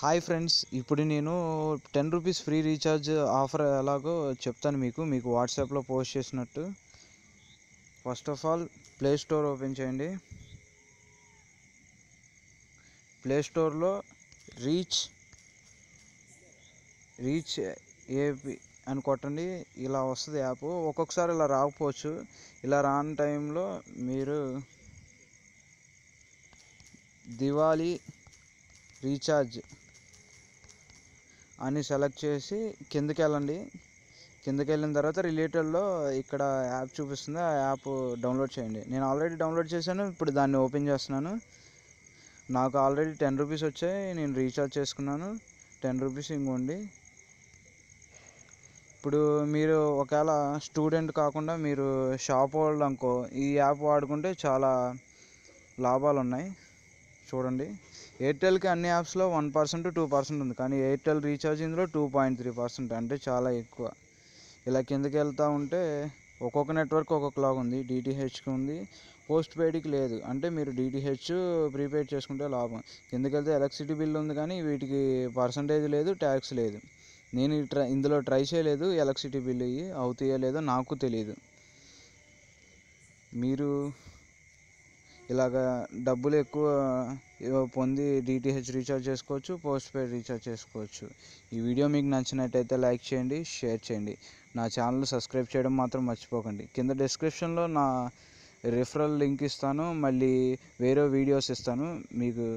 Hi friends, ఇప్పుడు నేను 10 rupees free recharge offer ఎలాగో చెప్తాను మీకు వాట్సాప్లో పోస్ట్ చేసినట్టు. First of all play store open చేయండి. ప్లే స్టోర్లో రీచ్ ఏపీ అని కొట్టండి. ఇలా వస్తుంది యాప్. ఒక్కొక్కసారి ఇలా రాకపోవచ్చు. ఇలా రాని టైంలో మీరు దివాళీ రీఛార్జ్ అని సెలెక్ట్ చేసి కిందకి వెళ్ళండి. కిందకి వెళ్ళిన తర్వాత రిలేటెడ్లో ఇక్కడ యాప్ చూపిస్తుంది, ఆ యాప్ డౌన్లోడ్ చేయండి. నేను ఆల్రెడీ డౌన్లోడ్ చేశాను, ఇప్పుడు దాన్ని ఓపెన్ చేస్తున్నాను. నాకు ఆల్రెడీ 10 రూపీస్ వచ్చాయి, నేను రీఛార్జ్ చేసుకున్నాను. 10 రూపీస్ ఇంకోండి. ఇప్పుడు మీరు ఒకవేళ స్టూడెంట్ కాకుండా మీరు షాప్ వాళ్ళు అనుకో, ఈ యాప్ వాడుకుంటే చాలా లాభాలు ఉన్నాయి. చూడండి, ఎయిర్టెల్కి అన్ని యాప్స్లో 1% 2% ఉంది, కానీ ఎయిర్టెల్ రీఛార్జ్ ఇందులో 2.3%, అంటే చాలా ఎక్కువ. ఇలా కిందకి వెళ్తూ ఉంటే ఒక్కొక్క నెట్వర్క్ ఒక్కొక్కలాగా ఉంది. డిటిహెచ్కి ఉంది, పోస్ట్ పెయిడ్కి లేదు. అంటే మీరు డిటిహెచ్ ప్రీపెయిడ్ చేసుకుంటే లాభం. కిందకి వెళ్తే ఎలక్ట్రిసిటీ బిల్ ఉంది, కానీ వీటికి పర్సంటేజ్ లేదు, ట్యాక్స్ లేదు. నేను ఇందులో ట్రై చేయలేదు, ఎలక్ట్రిసిటీ బిల్ అవుతాయో లేదో నాకు తెలియదు. మీరు ఇలాగా డబ్బులు ఎక్కువ పొంది డిటిహెచ్ రీఛార్జ్ చేసుకోవచ్చు, పోస్ట్ పెయిడ్ రీఛార్జ్ చేసుకోవచ్చు. ఈ వీడియో మీకు నచ్చినట్టయితే లైక్ చేయండి, షేర్ చేయండి. నా ఛానల్ సబ్స్క్రైబ్ చేయడం మాత్రం మర్చిపోకండి. కింద డిస్క్రిప్షన్లో నా రిఫరల్ లింక్ ఇస్తాను, మళ్ళీ వేరే వీడియోస్ ఇస్తాను మీకు.